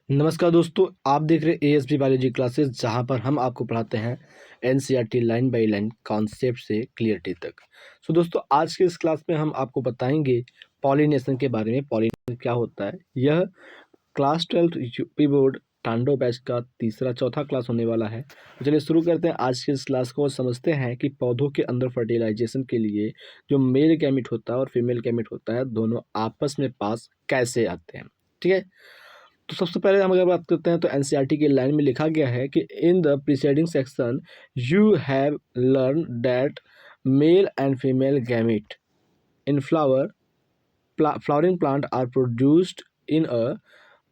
नमस्कार दोस्तों, आप देख रहे हैं एएसबी बायोलॉजी क्लासेस, जहां पर हम आपको पढ़ाते हैं NCERT line by line concept से क्लियरिटी तक। दोस्तों, आज के इस क्लास में हम आपको बताएंगे पॉलिनेशन के बारे में। पॉलिनेशन क्या होता है, यह क्लास 12 यूपी बोर्ड टांडो बैच का तीसरा चौथा क्लास होने वाला है। तो चलिए शुरू करते हैं आज के इस क्लास को और समझते हैं कि पौधों के अंदर फर्टिलाइजेशन के लिए जो मेल गैमेट होता है और फीमेल गैमेट होता है, दोनों आपस में पास कैसे आते हैं। ठीक है, तो सबसे पहले हम अगर बात करते हैं तो एनसीईआरटी की लाइन में लिखा गया है कि in the preceding section you have learn that male and female gamete in flowering plant are produced in a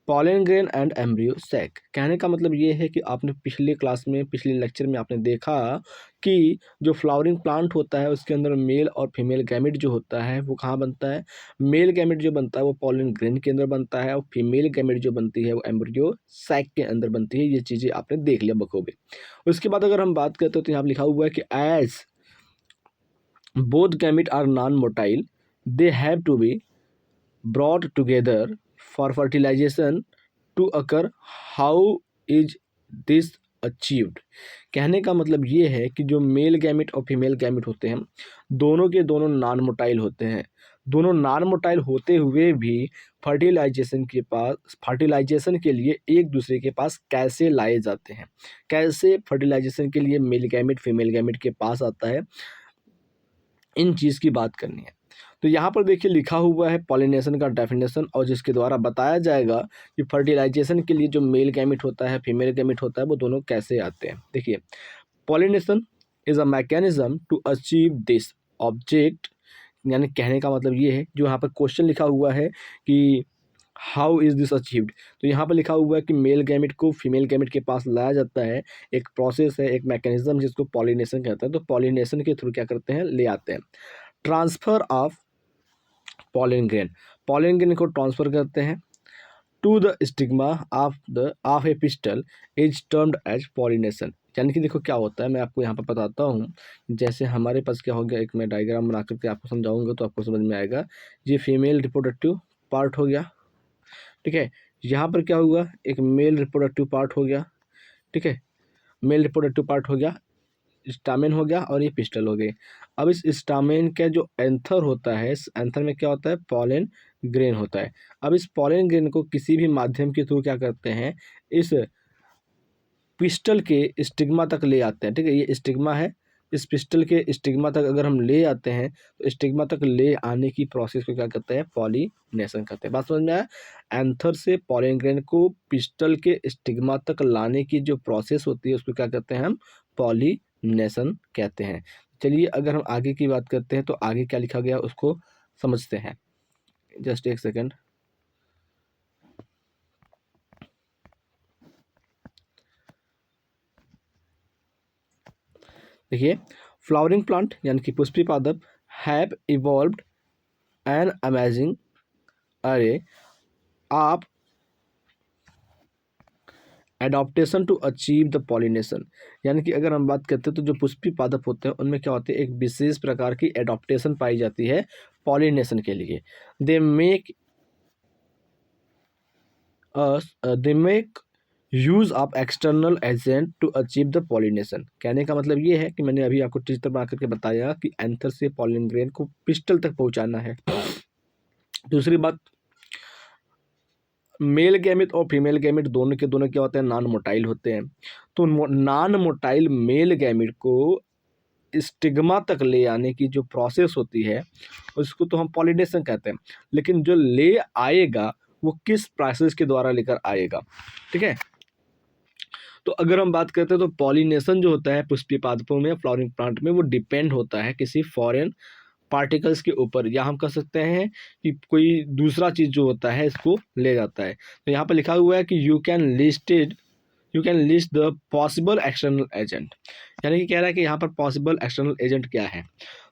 pollen grain and embryo sac. कहने का मतलब ये है कि आपने पिछले क्लास में, पिछले लेक्चर में आपने देखा कि जो फ्लावरिंग प्लांट होता है उसके अंदर मेल और फीमेल गैमेट जो होता है वो कहाँ बनता है। मेल गैमेट जो बनता है वो पॉलन ग्रेन के अंदर बनता है और फीमेल गैमेट जो बनती है वो एम्ब्रियो सैक के अंदर बनती है। ये चीज़ें आपने देख लिया बखूबी। उसके बाद अगर हम बात करते हो तो यहाँ लिखा हुआ है कि as both gamete are non motile they have to be brought together for fertilization to occur. How is this achieved? कहने का मतलब ये है कि जो मेल गैमेट और फीमेल गैमेट होते हैं दोनों के दोनों नॉन मोटाइल होते हैं। दोनों नॉन मोटाइल होते हुए भी फर्टिलाइजेशन के लिए एक दूसरे के पास कैसे लाए जाते हैं, कैसे फर्टिलाइजेशन के लिए मेल गैमेट फीमेल गैमेट के पास आता है, इन चीज़ की बात करनी है। तो यहाँ पर देखिए लिखा हुआ है पॉलिनेशन का डेफिनेशन, और जिसके द्वारा बताया जाएगा कि फर्टिलाइजेशन के लिए जो मेल गैमेट होता है फीमेल गैमेट होता है वो दोनों कैसे आते हैं। देखिए, pollination is a mechanism to achieve this object. यानी कहने का मतलब ये है, जो यहाँ पर क्वेश्चन लिखा हुआ है कि हाउ इज़ दिस अचीव्ड, तो यहाँ पर लिखा हुआ है कि मेल गैमेट को फीमेल गैमेट के पास लाया जाता है। एक प्रोसेस है, एक मैकेनिज्म जिसको पॉलिनेशन कहता है। तो पॉलिनेशन के थ्रू क्या करते हैं, ले आते हैं। ट्रांसफर ऑफ पॉलन ग्रेन को ट्रांसफर करते हैं to the stigma of a pistil is termed as pollination. यानी कि देखो क्या होता है, मैं आपको यहाँ पर बताता हूँ। जैसे हमारे पास क्या हो गया, एक मैं डायग्राम बना करके आपको समझाऊंगा तो आपको समझ में आएगा। ये फीमेल रिप्रोडक्टिव पार्ट हो गया, ठीक है। यहाँ पर क्या हुआ, एक मेल रिप्रोडक्टिव पार्ट हो गया, ठीक है। मेल रिप्रोडक्टिव पार्ट हो गया, स्टामेन हो गया और ये पिस्टल हो गई। अब इस स्टामेन का जो एंथर होता है, इस एंथर में क्या होता है, पॉलन ग्रेन होता है। अब इस पॉलन ग्रेन को किसी भी माध्यम के थ्रू क्या करते हैं, इस पिस्टल के स्टिग्मा तक ले आते हैं, ठीक है। ये स्टिग्मा है, इस पिस्टल के स्टिग्मा तक अगर हम ले आते हैं तो स्टिग्मा तक ले आने की प्रोसेस को क्या कहते हैं, पॉलिनेशन कहते हैं। बात समझ में आया। एंथर से पॉलन ग्रेन को पिस्टल के स्टिग्मा तक लाने की जो प्रोसेस होती है उसको क्या कहते हैं, हम पॉलिनेशन कहते हैं। चलिए अगर हम आगे की बात करते हैं तो आगे क्या लिखा गया उसको समझते हैं। जस्ट एक सेकेंड। देखिए, फ्लावरिंग प्लांट यानी कि पुष्पी पादप have evolved an amazing array of adaptation to achieve the pollination. यानी कि अगर हम बात करते हैं तो जो पुष्पी पादप होते हैं उनमें क्या होती है, एक विशेष प्रकार की एडॉप्टेशन पाई जाती है पॉलिनेशन के लिए। They make use of external agent to achieve the pollination. कहने का मतलब ये है कि मैंने अभी आपको चित्र बना करके बताया कि एंथर से पॉलन ग्रेन को पिस्टल तक पहुंचाना है। दूसरी बात, मेल गैमेट और फीमेल गैमेट दोनों के दोनों क्या होते हैं, नॉन मोटाइल होते हैं। तो नॉन मोटाइल मेल गैमेट को स्टिग्मा तक ले आने की जो प्रोसेस होती है उसको तो हम पॉलिनेशन कहते हैं। लेकिन जो ले आएगा वो किस प्रोसेस के द्वारा लेकर आएगा, ठीक है। तो अगर हम बात करते हैं तो पॉलिनेशन जो होता है पुष्पीय पादपों में, फ्लावरिंग प्लांट में, वो डिपेंड होता है किसी फॉरेन पार्टिकल्स के ऊपर, या हम कह सकते हैं कि कोई दूसरा चीज़ जो होता है इसको ले जाता है। तो यहाँ पर लिखा हुआ है कि you can list the possible external agent. यानी कि कह रहा है कि यहाँ पर पॉसिबल एक्सटर्नल एजेंट क्या है।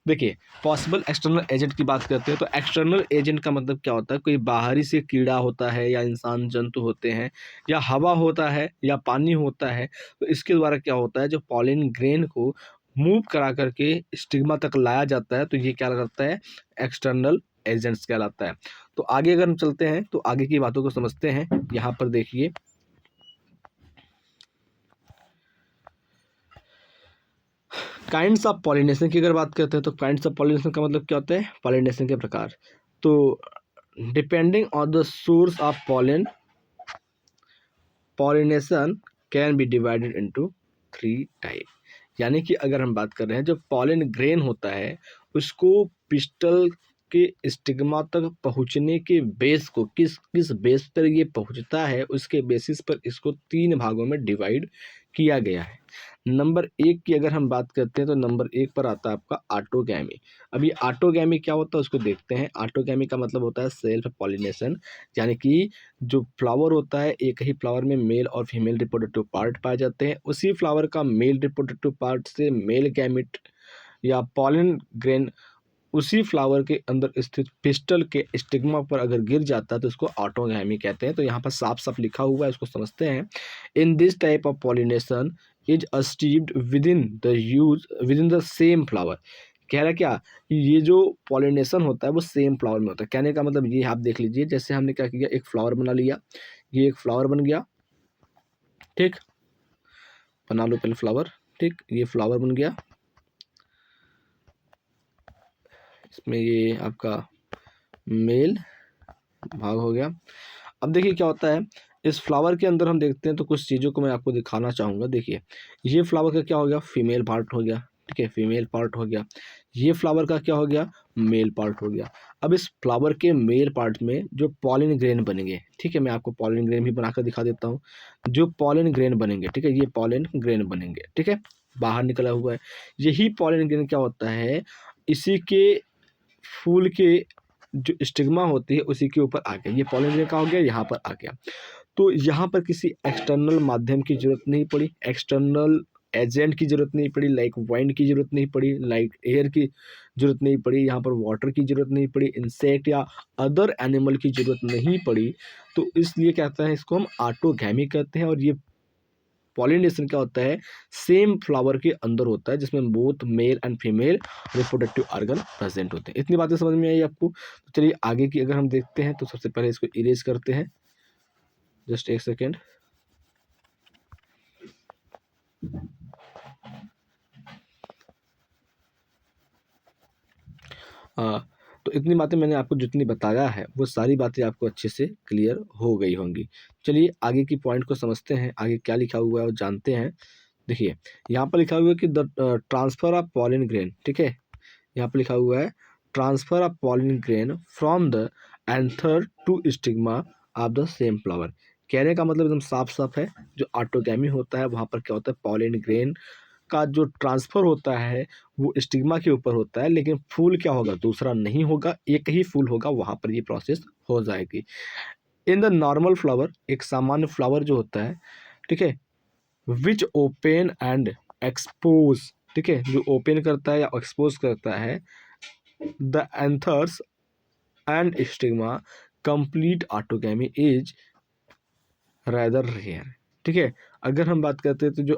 देखिए, पॉसिबल एक्सटर्नल एजेंट की बात करते हैं तो एक्सटर्नल एजेंट का मतलब क्या होता है, कोई बाहरी से कीड़ा होता है या इंसान जंतु होते हैं या हवा होता है या पानी होता है। तो इसके द्वारा क्या होता है, जो पॉलन ग्रेन को मूव करा करके स्टिग्मा तक लाया जाता है, तो ये क्या करता है, एक्सटर्नल एजेंट्स कहलाता है। तो आगे अगर हम चलते हैं तो आगे की बातों को समझते हैं। यहाँ पर देखिए, काइंड्स ऑफ पॉलिनेशन की अगर बात करते हैं तो काइंड्स ऑफ पॉलिनेशन का मतलब क्या होता है, पॉलिनेशन के प्रकार। तो depending on the source of pollen, pollination can be divided into 3 type. यानी कि अगर हम बात कर रहे हैं जो पॉलिन ग्रेन होता है उसको पिस्टल के स्टिग्मा तक पहुंचने के बेस को किस किस बेस पर ये पहुंचता है उसके बेसिस पर इसको 3 भागों में डिवाइड किया गया है। नंबर 1 की अगर हम बात करते हैं तो नंबर 1 पर आता है आपका ऑटोगैमी। अब ये ऑटोगैमी क्या होता है उसको देखते हैं। ऑटोगैमी का मतलब होता है सेल्फ पॉलिनेशन, यानी कि जो फ्लावर होता है एक ही फ्लावर में मेल और फीमेल रिप्रोडक्टिव पार्ट पाए जाते हैं, उसी फ्लावर का मेल रिप्रोडक्टिव पार्ट से मेल गैमिट या पॉलन ग्रेन उसी फ्लावर के अंदर स्थित पिस्टल के स्टिग्मा पर अगर गिर जाता है तो उसको ऑटोगैमी कहते हैं। तो यहाँ पर साफ साफ लिखा हुआ है, उसको समझते हैं। In this type of pollination is achieved with in the same flower. कह रहा क्या, ये जो पॉलिनेशन होता है वो सेम फ्लावर में होता है। कहने का मतलब ये आप देख लीजिए, जैसे हमने क्या किया, एक फ्लावर बना लिया, ये एक फ्लावर बन गया, ठीक, बना लो पहले फ्लावर, ठीक, ये फ्लावर बन गया, इसमें ये आपका मेल भाग हो गया। अब देखिए क्या होता है, इस फ्लावर के अंदर हम देखते हैं तो कुछ चीज़ों को मैं आपको दिखाना चाहूँगा। देखिए ये फ्लावर का क्या हो गया, फीमेल पार्ट हो गया, ठीक है, फीमेल पार्ट हो गया। ये फ्लावर का क्या हो गया, मेल पार्ट हो गया। अब इस फ्लावर के मेल पार्ट में जो पॉलिन ग्रेन बनेंगे, ठीक है, मैं आपको पॉलिन ग्रेन भी बनाकर दिखा देता हूँ। जो पॉलिन ग्रेन बनेंगे, ठीक है, ये पॉलिन ग्रेन बनेंगे, ठीक है, बाहर निकला हुआ है। यही पॉलिन ग्रेन क्या होता है, इसी के फूल के जो स्टिग्मा होती है उसी के ऊपर आ गया, ये पॉलिन ग्रेन का हो गया, यहाँ पर आ गया। तो यहाँ पर किसी एक्सटर्नल माध्यम की जरूरत नहीं पड़ी, एक्सटर्नल एजेंट की जरूरत नहीं पड़ी, लाइक वाइंड की जरूरत नहीं पड़ी, लाइक एयर की जरूरत नहीं पड़ी, यहाँ पर वाटर की जरूरत नहीं पड़ी, इंसेक्ट या अदर एनिमल की जरूरत नहीं पड़ी। तो इसलिए कहते हैं इसको हम ऑटोगैमी कहते हैं। और ये पॉलिनेशन क्या होता है, सेम फ्लावर के अंदर होता है जिसमें both male and female reproductive organ present होते हैं। इतनी बातें समझ में आई आपको? तो चलिए आगे की अगर हम देखते हैं तो सबसे पहले इसको इरेज करते हैं, जस्ट एक सेकेंड। तो इतनी बातें मैंने आपको जितनी बताया है वो सारी बातें आपको अच्छे से क्लियर हो गई होंगी। चलिए आगे की पॉइंट को समझते हैं, आगे क्या लिखा हुआ है और जानते हैं। देखिए यहाँ पर लिखा हुआ है कि the transfer of pollen grain, ठीक है, यहाँ पर लिखा हुआ है transfer of pollen grain from the anther to stigma of the same flower. कहने का मतलब एकदम साफ साफ है, जो ऑटोगैमी होता है वहाँ पर क्या होता है, पॉलिन ग्रेन का जो ट्रांसफर होता है वो स्टिग्मा के ऊपर होता है, लेकिन फूल क्या होगा, दूसरा नहीं होगा, एक ही फूल होगा, वहाँ पर ये प्रोसेस हो जाएगी। इन द नॉर्मल फ्लावर, एक सामान्य फ्लावर जो होता है, ठीक है, विच ओपन एंड एक्सपोज, ठीक है, जो ओपन करता है या एक्सपोज करता है the anthers and stigma, complete autogamy is rather rare, ठीक है। अगर हम बात करते हैं तो जो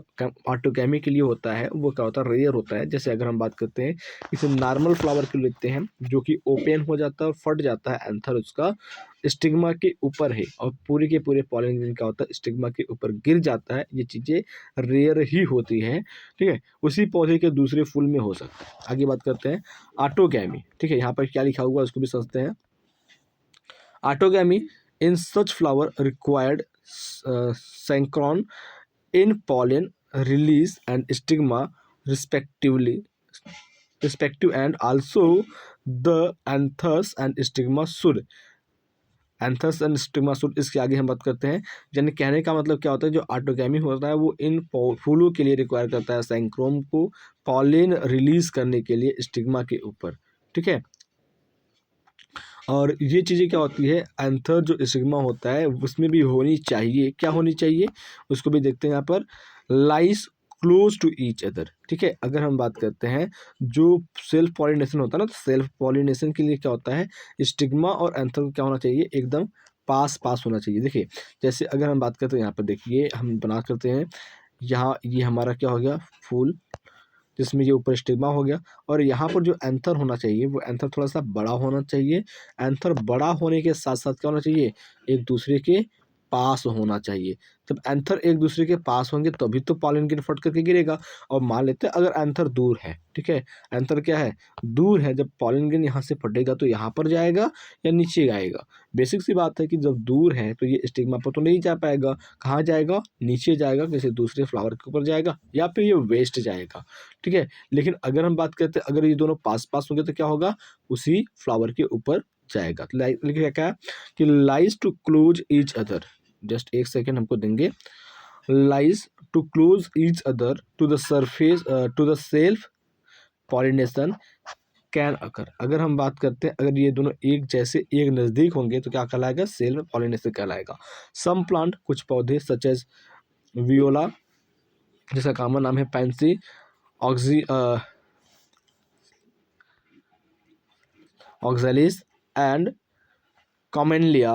ऑटोगैमी के लिए होता है वो क्या होता है, रेयर होता है। जैसे अगर हम बात करते हैं इसे नॉर्मल फ्लावर के लेते हैं जो कि ओपन हो जाता है और फट जाता है, एंथर उसका स्टिग्मा के ऊपर है और पूरे के पूरे पॉलन ग्रेन क्या होता है, स्टिग्मा के ऊपर गिर जाता है। ये चीज़ें रेयर ही होती हैं, ठीक है, उसी पौधे के दूसरे फूल में हो सकता है। आगे बात करते हैं ऑटोगैमी, ठीक है, यहाँ पर क्या लिखा हुआ है उसको भी समझते हैं। Autogamy in such flower required synchron in pollen release and stigma respective and also the anthers and stigma should, anthers and stigma suit, इसके आगे हम बात करते हैं। यानी कहने का मतलब क्या होता है, जो ऑटोगैमी होता है वो इन फूलों के लिए रिक्वायर करता है सैंक्रोम को पॉलिन रिलीज करने के लिए स्टिग्मा के ऊपर, ठीक है। और ये चीज़ें क्या होती है, एंथर जो स्टिग्मा होता है उसमें भी होनी चाहिए, क्या होनी चाहिए उसको भी देखते हैं यहाँ पर, लाइस क्लोज टू ईच अदर, ठीक है। अगर हम बात करते हैं जो सेल्फ पॉलिनेशन होता है ना, तो सेल्फ पॉलिनेशन के लिए क्या होता है, स्टिग्मा और एंथर को क्या होना चाहिए, एकदम पास पास होना चाहिए। देखिए जैसे अगर हम बात करते हैं यहाँ पर, देखिए हम बना करते हैं, यहाँ ये हमारा क्या हो गया, फूल, जिसमें ये ऊपर स्टिग्मा हो गया, और यहाँ पर जो एंथर होना चाहिए वो एंथर थोड़ा सा बड़ा होना चाहिए। एंथर बड़ा होने के साथ साथ क्या होना चाहिए, एक दूसरे के पास होना चाहिए। जब एंथर एक दूसरे के पास होंगे तभी तो पॉलन ग्रेन फट करके गिरेगा। और मान लेते हैं अगर एंथर दूर है, ठीक है, एंथर क्या है, दूर है, जब पॉलन ग्रेन यहाँ से फटेगा तो यहाँ पर जाएगा या नीचे आएगा। बेसिक सी बात है कि जब दूर है तो ये स्टिग्मा पर तो नहीं जा पाएगा, कहाँ जाएगा, नीचे जाएगा, किसी दूसरे फ्लावर के ऊपर जाएगा या फिर ये वेस्ट जाएगा, ठीक है। लेकिन अगर हम बात करते हैं अगर ये दोनों पास पास होंगे तो क्या होगा, उसी फ्लावर के ऊपर जाएगा। तो लिखिए क्या है कि lies too close each other, just एक सेकेंड हमको देंगे, lies too close each other to the surface to the self pollination can occur. अगर हम बात करते हैं अगर ये दोनों एक जैसे एक नज़दीक होंगे तो क्या कहलाएगा, सेल्फ पॉलिनेशन कहलाएगा। सम प्लांट, कुछ पौधे सच एज वियोला, जिसका कॉमन नाम है pansy oxalis and commelina,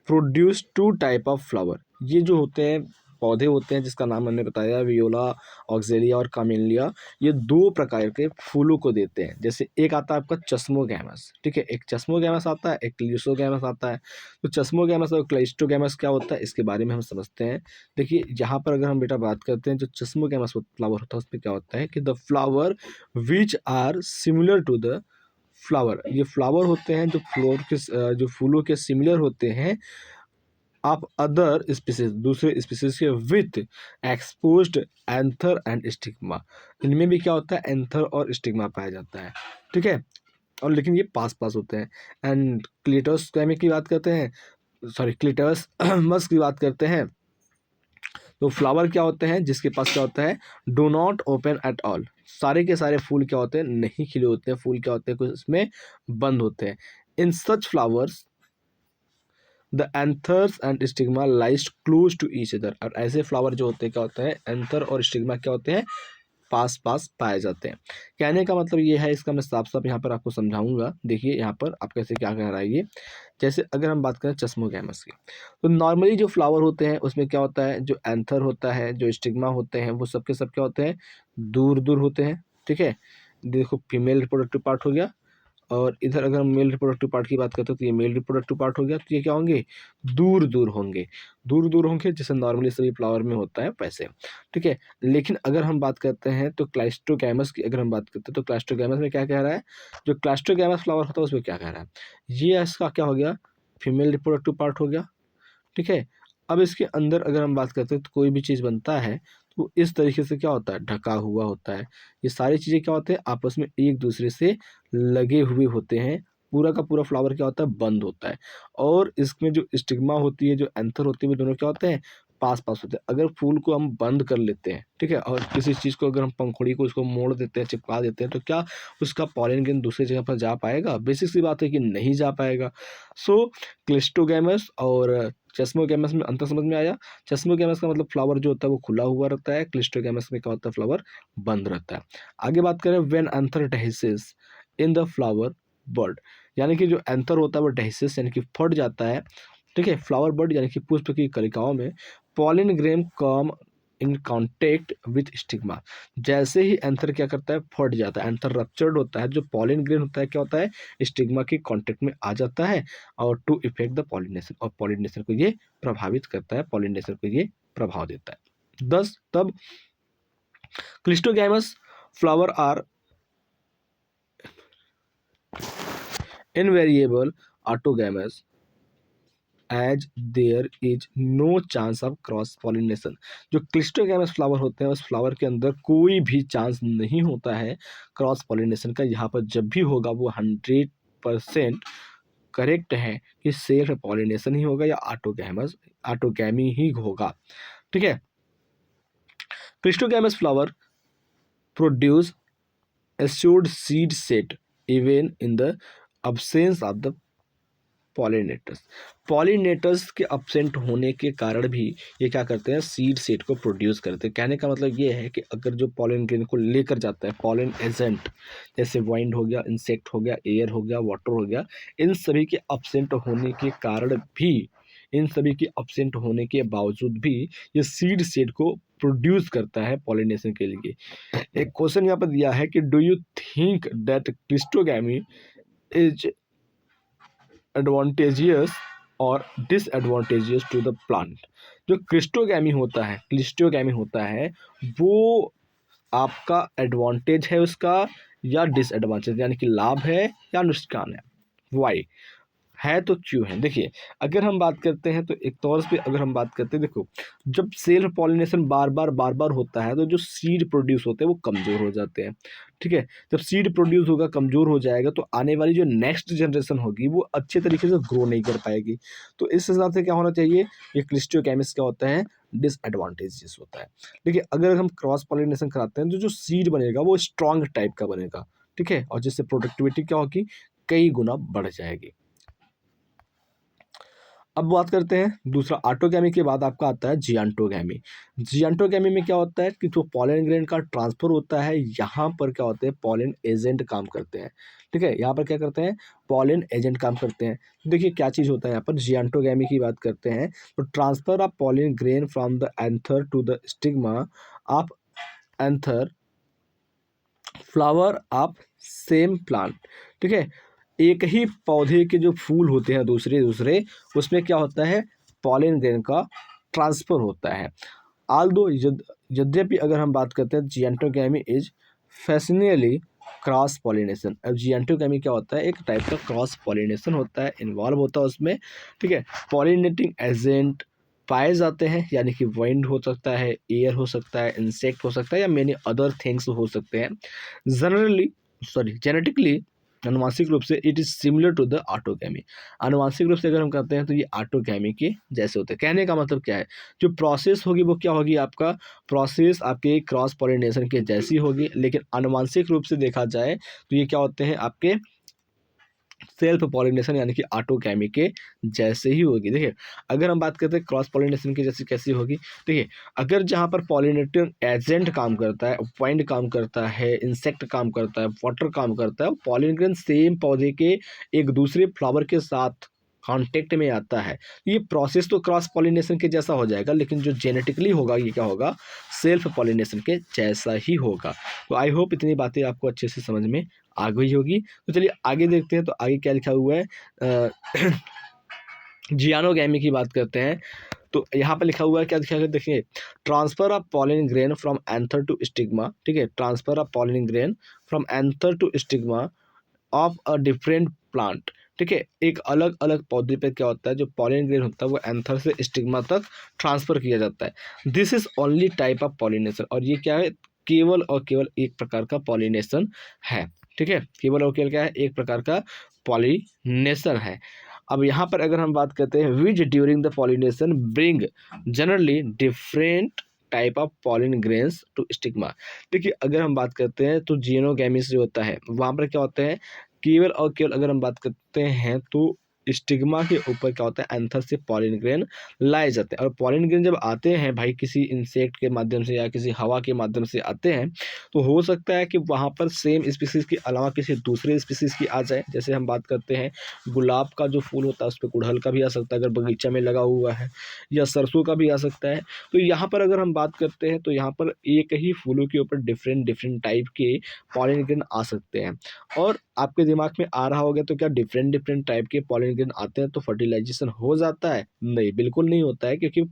produce two type of flower. ये जो होते हैं पौधे होते हैं जिसका नाम मैंने बताया वियोला, ऑक्जेलिया और कामेलिया, ये दो प्रकार के फूलों को देते हैं। जैसे एक आता है आपका चस्मोगैमस, ठीक है, एक चस्मोगैमस आता है, एक क्लिस्टोगैमस आता है। तो चस्मोगैमस और क्लिस्टोगैमस क्या होता है इसके बारे में हम समझते हैं। देखिए यहाँ पर अगर हम बेटा बात करते हैं जो चस्मोगैमस फ्लावर होता है उसमें क्या होता है कि the flower which are similar to the flower, ये फ्लावर होते हैं जो जो फूलों के सिमिलर होते हैं ऑफ अदर स्पीसीज, दूसरे स्पीसीज के with exposed anther and stigma. इनमें भी क्या होता है, एंथर और स्टिग्मा पाया जाता है, ठीक है। और लेकिन ये पास पास होते हैं। एंड क्लिटोस्कैमी की बात करते हैं, सॉरी क्लिटोस मस की बात करते हैं तो फ्लावर क्या होते हैं जिसके पास क्या होता है, do not open at all, सारे के सारे फूल क्या होते हैं, नहीं खिले होते हैं, फूल क्या होते हैं कुछ इसमें बंद होते हैं। In such flowers the anthers and stigma lies close to each other. और ऐसे फ्लावर जो होते हैं क्या होते हैं, एंथर और स्टिग्मा क्या होते हैं, पास पास पाए जाते हैं। कहने का मतलब ये है, इसका मैं साफ साफ यहाँ पर आपको समझाऊंगा। देखिए यहाँ पर आप कैसे क्या कह रहा है ये, जैसे अगर हम बात करें चस्मोगैमस की, तो नॉर्मली जो फ्लावर होते हैं उसमें क्या होता है, जो एंथर होता है, जो स्टिग्मा होते हैं, वो सबके सब क्या होते हैं, दूर दूर होते हैं, ठीक है। देखो फीमेल रिप्रोडक्टिव पार्ट हो गया, और इधर अगर हम मेल रिप्रोडक्टिव पार्ट की बात करते हैं तो ये मेल रिप्रोडक्टिव पार्ट हो गया। तो ये क्या होंगे, दूर दूर होंगे, दूर दूर होंगे, जैसे नॉर्मली सभी फ्लावर में होता है वैसे, ठीक है। लेकिन अगर हम बात करते हैं तो क्लाइस्टोगैमस की अगर हम बात करते हैं तो क्लाइस्टोगैमस में क्या कह रहा है, जो क्लाइस्टोगैमस फ्लावर होता है उसमें क्या कह रहा है, ये इसका क्या हो गया, फीमेल रिप्रोडक्टिव पार्ट हो गया, ठीक है। अब इसके अंदर अगर हम बात करते हैं तो कोई भी चीज़ बनता है तो इस तरीके से क्या होता है, ढका हुआ होता है। ये सारी चीज़ें क्या होते हैं, आपस में एक दूसरे से लगे हुए होते हैं। पूरा का पूरा फ्लावर क्या होता है, बंद होता है। और इसमें जो स्टिग्मा होती है, जो एंथर होती है, वो दोनों क्या होते हैं, पास पास होते हैं। अगर फूल को हम बंद कर लेते हैं, ठीक है, और किसी चीज़ को अगर हम पंखुड़ी को उसको मोड़ देते हैं, चिपका देते हैं, तो क्या उसका पॉलन ग्रेन दूसरी जगह पर जा पाएगा? बेसिक सी बात है कि नहीं जा पाएगा। सो क्लिस्टोगैमस और चेस्मोगैमस में अंतर समझ में आया। चेस्मोगैमस का मतलब फ्लावर जो होता है वो खुला हुआ रहता है, क्लिस्टोगैमस में क्या होता है, फ्लावर बंद रहता है। आगे बात करें when anther dehisces in the flower bud, यानी कि जो एंथर होता है वो डेहिसिस यानी कि फट जाता है, ठीक है, फ्लावर बर्ड यानी कि पुष्प की कलिकाओं में, pollen grain come in contact with stigma, जैसे ही एंथर क्या करता है, फट जाता है, एंथर रप्चर्ड होता है, जो पॉलिन ग्रेन होता है क्या होता है, स्टिग्मा के कांटेक्ट में आ जाता है और टू इफेक्ट द पॉलिनेशन, और पॉलिनेशन को ये प्रभावित करता है, पॉलिनेशन को ये प्रभाव देता है। दस तब cleistogamous flower are invariably autogamous as there is no chance of cross pollination. जो क्लिस्टोगैमस फ्लावर होते हैं उस फ्लावर के अंदर कोई भी चांस नहीं होता है क्रॉस पॉलिनेशन का। यहाँ पर जब भी होगा वो 100% करेक्ट है कि सेल्फ पॉलिनेशन ही होगा या ऑटोगैमी ही होगा, ठीक है। Cleistogamous flower produce assured seed set even in the absence of the pollinators. Pollinators के absent होने के कारण भी ये क्या करते हैं, सीड सेट को प्रोड्यूस करते हैं। कहने का मतलब ये है कि अगर जो पॉलिन ग्रेन को लेकर जाता है पॉलिन एजेंट, जैसे वाइंड हो गया, इंसेक्ट हो गया, एयर हो गया, वाटर हो गया, इन सभी के absent होने के कारण भी, इन सभी के absent होने के बावजूद भी ये सीड सेट को प्रोड्यूस करता है पॉलिनेशन के लिए। एक क्वेश्चन यहाँ पर दिया है कि do you think that cleistogamy is advantageous और डिसएडवांटेजेस टू द प्लांट। जो क्लिस्टोगैमी होता है वो आपका एडवांटेज है उसका या डिसएडवांटेज, यानी कि लाभ है या नुकसान है। वाई है तो क्यों है? देखिए, अगर हम बात करते हैं तो एक तौर पे अगर हम बात करते हैं, देखो, जब सेल्फ पॉलिनेशन बार बार होता है तो जो सीड प्रोड्यूस होते हैं वो कमज़ोर हो जाते हैं। ठीक है? जब सीड प्रोड्यूस होगा, कमज़ोर हो जाएगा, तो आने वाली जो नेक्स्ट जनरेशन होगी वो अच्छे तरीके से ग्रो नहीं कर पाएगी। तो इस हिसाब से क्या होना चाहिए, ये क्लिस्टोकैमिस क्या होता है, डिसएडवांटेजेस होता है। देखिए, अगर हम क्रॉस पॉलिनेशन कराते हैं तो जो सीड बनेगा वो स्ट्रॉन्ग टाइप का बनेगा। ठीक है? और जिससे प्रोडक्टिविटी क्या होगी, कई गुना बढ़ जाएगी। अब बात करते हैं दूसरा, ऑटोगैमी के बाद आपका आता है जियांटोगैमी। जियांटोगैमी में क्या होता है कि जो पॉलन ग्रेन का ट्रांसफर होता है, यहाँ पर क्या होते हैं, पॉलन एजेंट काम करते हैं। ठीक है, यहाँ पर क्या करते हैं, पॉलन एजेंट काम करते हैं। देखिए क्या चीज़ होता है, यहाँ पर जियांटोगैमी की बात करते हैं तो transfer of pollen grain from the anther to the stigma of another flower of same plant. ठीक है, एक ही पौधे के जो फूल होते हैं दूसरे दूसरे, उसमें क्या होता है, पॉलिन ग्रेन का ट्रांसफर होता है। आल्दो यद्यपि अगर हम बात करते हैं जियांटोगैमी इज फैसिनियली क्रॉस पॉलिनेशन। अब जियांटोगैमी क्या होता है, एक टाइप का क्रॉस पॉलिनेशन होता है, इन्वॉल्व होता है उसमें। ठीक है, पॉलिनेटिंग एजेंट पाए जाते हैं, यानी कि वाइंड हो सकता है, एयर हो सकता है, इंसेक्ट हो सकता है, या मेनी अदर थिंग्स हो सकते हैं। जेनेटिकली आनुवांशिक रूप से it is similar to the autogamy. आनुवांशिक रूप से अगर हम कहते हैं तो ये ऑटोगैमी के जैसे होते हैं। कहने का मतलब क्या है, जो प्रोसेस होगी वो क्या होगी, आपका प्रोसेस आपके क्रॉस पॉलिनेशन के जैसी होगी, लेकिन आनुवांशिक रूप से देखा जाए तो ये क्या होते हैं, आपके सेल्फ पॉलिनेशन यानी कि ऑटोगैमी के जैसे ही होगी। देखिए, अगर हम बात करते हैं क्रॉस पॉलिनेशन की जैसी कैसी होगी, देखिए, अगर जहाँ पर पॉलिनेटिंग एजेंट काम करता है, वाइंड काम करता है, इंसेक्ट काम करता है, वाटर काम करता है, पॉलिन ग्रेन सेम पौधे के एक दूसरे फ्लावर के साथ कांटेक्ट में आता है, ये प्रोसेस तो क्रॉस पॉलिनेशन के जैसा हो जाएगा, लेकिन जो जेनेटिकली होगा ये क्या होगा, सेल्फ पॉलिनेशन के जैसा ही होगा। तो आई होप इतनी बातें आपको अच्छे से समझ में आ गई होगी। तो चलिए आगे देखते हैं, तो आगे क्या लिखा हुआ है, जियानोगैमी की बात करते हैं। तो यहाँ पर लिखा हुआ है, क्या लिखा है देखिए, transfer of pollen grain from anther to stigma. ठीक है, transfer of pollen grain from anther to stigma of a different plant. ठीक है, एक अलग अलग पौधे पे क्या होता है, जो पॉलिन ग्रेन होता है वो एंथर से स्टिग्मा तक ट्रांसफर किया जाता है। This is only type of pollination, और ये क्या है, केवल और केवल एक प्रकार का पॉलिनेशन है। ठीक है, केवल और केवल क्या है, एक प्रकार का पॉलिनेशन है। अब यहाँ पर अगर हम बात करते हैं, which during the pollination bring generally different type of pollen grains to stigma. देखिए, अगर हम बात करते हैं तो जियोनोगैमिस जो होता है वहाँ पर क्या होता है, केवल और केवल अगर हम बात करते हैं तो स्टिग्मा के ऊपर क्या होता है, एंथर से पॉलिन ग्रेन लाए जाते हैं। और पॉलिन ग्रेन जब आते हैं भाई किसी इंसेक्ट के माध्यम से या किसी हवा के माध्यम से आते हैं, तो हो सकता है कि वहाँ पर सेम स्पीसीज़ के अलावा किसी दूसरे स्पीसीज़ की आ जाए। जैसे हम बात करते हैं गुलाब का जो फूल होता है उस पर गुड़हल का भी आ सकता है अगर बगीचा में लगा हुआ है, या सरसों का भी आ सकता है। तो यहाँ पर अगर हम बात करते हैं तो यहाँ पर एक ही फूलों के ऊपर डिफरेंट डिफरेंट टाइप के पॉलिन ग्रेन आ सकते हैं। और आपके दिमाग में आ रहा होगा, तो क्या डिफरेंट डिफरेंट टाइप के पॉलिन ग्रेन आते हैं तो फर्टिलाइजेशन हो जाता है? नहीं, बिल्कुल नहीं होता है, क्योंकि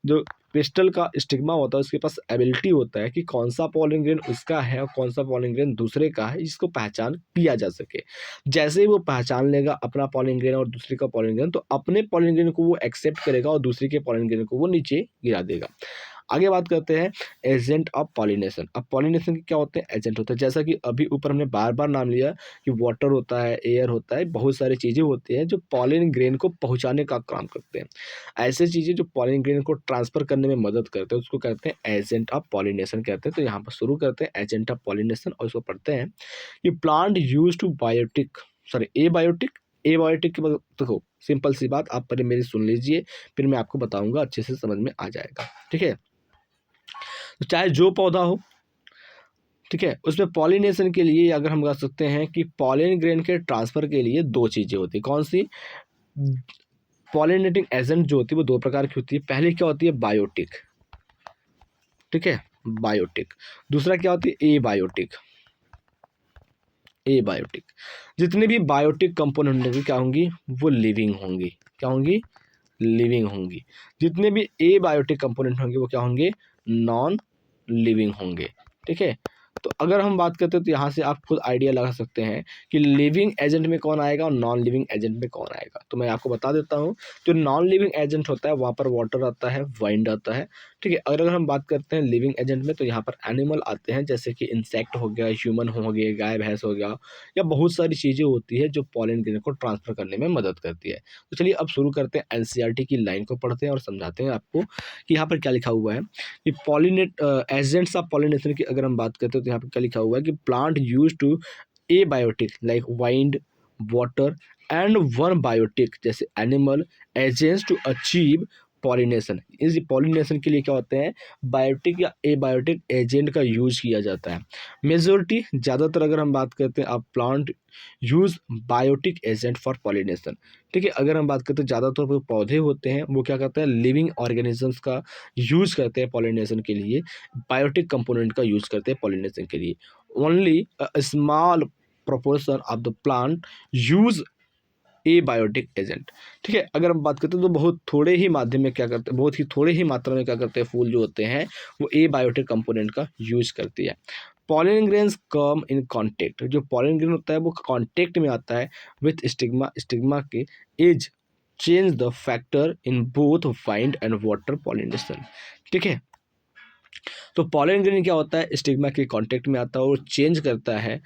जो पेस्टल का स्टिग्मा होता है उसके पास एबिलिटी होता है कि कौन सा पॉलिन ग्रेन उसका है और कौन सा पॉलिन ग्रेन दूसरे का है, जिसको पहचान किया जा सके। जैसे ही वो पहचान लेगा अपना पॉलिन ग्रेन और दूसरे का पॉलिन ग्रेन, तो अपने पॉलिन ग्रेन को वो एक्सेप्ट करेगा और दूसरे के पॉलिन ग्रेन को वो नीचे गिरा देगा। आगे बात करते हैं एजेंट ऑफ पॉलिनेशन। अब पॉलिनेशन के क्या होते हैं, एजेंट होते हैं। जैसा कि अभी ऊपर हमने बार बार नाम लिया कि वाटर होता है, एयर होता है, बहुत सारी चीज़ें होती हैं जो पॉलिन ग्रेन को पहुंचाने का काम करते हैं। ऐसे चीज़ें जो पॉलिन ग्रेन को ट्रांसफर करने में मदद करते हैं उसको कहते हैं एजेंट ऑफ पॉलिनेशन कहते हैं। तो यहाँ पर शुरू करते हैं एजेंट ऑफ पॉलिनेशन और उसको पढ़ते हैं कि plant use to biotic, sorry abiotic. Abiotic के मतलब देखो सिंपल सी बात, आप पहले मेरी सुन लीजिए, फिर मैं आपको बताऊंगा, अच्छे से समझ में आ जाएगा। ठीक है, तो चाहे जो पौधा हो, ठीक है, उसमें पॉलिनेशन के लिए अगर हम कह सकते हैं कि पॉलिन ग्रेन के ट्रांसफर के लिए दो चीज़ें होती है। कौन सी? पॉलिनेटिंग एजेंट जो होती है वो दो प्रकार की होती है। पहली क्या होती है, बायोटिक। ठीक है, बायोटिक। दूसरा क्या होती है, ए बायोटिक। ए बायोटिक। जितने भी बायोटिक कंपोनेंट होंगे क्या होंगी, वो लिविंग होंगी। क्या होंगी, लिविंग होंगी। जितने भी एबायोटिक कंपोनेंट होंगे वो क्या होंगे, नॉन लिविंग होंगे। ठीक है, तो अगर हम बात करते हैं तो यहाँ से आप खुद आइडिया लगा सकते हैं कि लिविंग एजेंट में कौन आएगा और नॉन लिविंग एजेंट में कौन आएगा। तो मैं आपको बता देता हूँ, जो नॉन लिविंग एजेंट होता है वहाँ पर वाटर आता है, वाइंड आता है। ठीक है, अगर हम बात करते हैं लिविंग एजेंट में तो यहाँ पर एनिमल आते हैं, जैसे कि इंसेक्ट हो गया, ह्यूमन हो गए, गाय भैंस हो गया, या बहुत सारी चीज़ें होती है जो पॉलन ग्रेन को ट्रांसफर करने में मदद करती है। तो चलिए अब शुरू करते हैं, एनसीईआरटी की लाइन को पढ़ते हैं और समझाते हैं आपको कि यहाँ पर क्या लिखा हुआ है। कि पॉलिनेट एजेंट्स ऑफ पॉलिनेशन की अगर हम बात करते हैं तो यहाँ पर क्या लिखा हुआ है कि plant use two abiotic like wind, water and one biotic जैसे animal agents to achieve pollination. इस पॉलिनेशन के लिए क्या होते हैं, बायोटिक या एबायोटिक एजेंट का यूज किया जाता है। मेजोरिटी ज़्यादातर अगर हम बात करते हैं, आप plant use biotic agent for pollination. ठीक है, अगर हम बात करते हैं ज़्यादातर जो पौधे होते हैं वो क्या करते हैं, लिविंग ऑर्गेनिजम्स का यूज करते हैं पॉलिनेशन के लिए, बायोटिक कंपोनेंट का यूज करते हैं पॉलिनेशन के लिए। Only small proportion of the plant use abiotic agent. ठीक है, अगर हम बात करते हैं तो बहुत थोड़े ही माध्यम में क्या करते हैं, बहुत ही थोड़े ही मात्रा में क्या करते हैं, फूल जो होते हैं वो ए बायोटिक कंपोनेंट का यूज करती है। Pollen grains come in contact, जो पॉलन ग्रेन होता है वो कॉन्टेक्ट में आता है विथ स्टिग्मा, स्टिग्मा के as change the factor in both wind and water pollination. ठीक है, तो पॉलन ग्रेन क्या होता है, स्टिग्मा के कांटेक्ट में आता है और चेंज करता है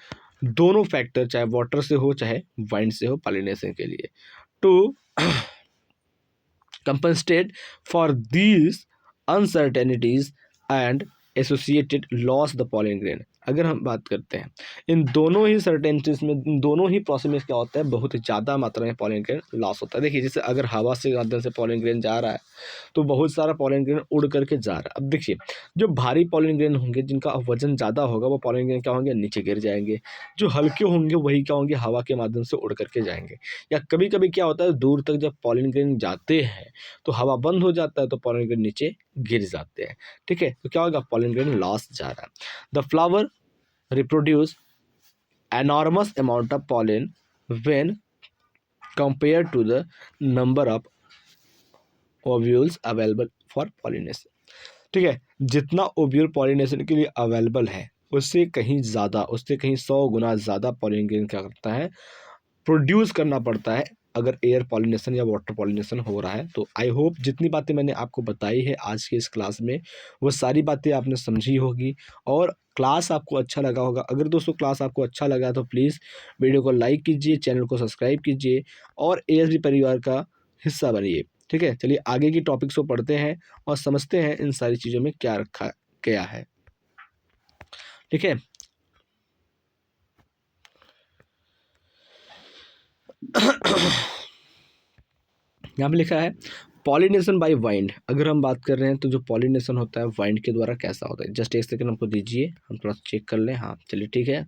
दोनों फैक्टर, चाहे वाटर से हो चाहे वाइंड से हो, पॉलिनेशन के लिए। To compensate for these uncertainties and associated loss the pollen grain। अगर हम बात करते हैं इन दोनों ही सर्टेनिटीज में, इन दोनों ही प्रोसेस में क्या होता है, बहुत ही ज़्यादा मात्रा में पॉलन ग्रेन लॉस होता है। देखिए, जैसे अगर हवा से माध्यम से पॉलन ग्रेन जा रहा है तो बहुत सारा पॉलन ग्रेन उड़ करके जा रहा है। अब देखिए, जो भारी पॉलन ग्रेन होंगे, जिनका वजन ज़्यादा होगा, वो पॉलन ग्रेन क्या होंगे, नीचे गिर जाएंगे। जो हल्के होंगे वही क्या होंगे, हवा के माध्यम से उड़ करके जाएंगे। या कभी कभी क्या होता है, दूर तक जब पॉलन ग्रेन जाते हैं तो हवा बंद हो जाता है तो पॉलन ग्रेन नीचे गिर जाते हैं। ठीक है, तो क्या होगा, पॉलन ग्रेन लॉस जा रहा है। The flower reproduce enormous amount of pollen when compared to the number of ovules available for pollination। ठीक है, जितना ओव्यूल पॉलिनेशन के लिए अवेलेबल है उससे कहीं ज़्यादा, उससे कहीं 100 गुना ज़्यादा पॉलिन ग्रेन क्या करता है, प्रोड्यूस करना पड़ता है अगर एयर पॉलिनेशन या वाटर पॉलिनेशन हो रहा है। तो आई होप जितनी बातें मैंने आपको बताई है आज की इस क्लास में वो सारी बातें आपने समझी होगी और क्लास आपको अच्छा लगा होगा। अगर दोस्तों क्लास आपको अच्छा लगा तो प्लीज़ वीडियो को लाइक कीजिए, चैनल को सब्सक्राइब कीजिए और एएसबी परिवार का हिस्सा बनिए। ठीक है, चलिए आगे की टॉपिक्स को पढ़ते हैं और समझते हैं इन सारी चीज़ों में क्या रखा गया है। ठीक है, यहाँ पे लिखा है पॉलिनेशन बाय वाइंड। अगर हम बात कर रहे हैं तो जो पॉलिनेशन होता है वाइंड के द्वारा कैसा होता है, जस्ट एक सेकंड हमको दीजिए, हम थोड़ा चेक कर लें। हाँ चलिए ठीक है,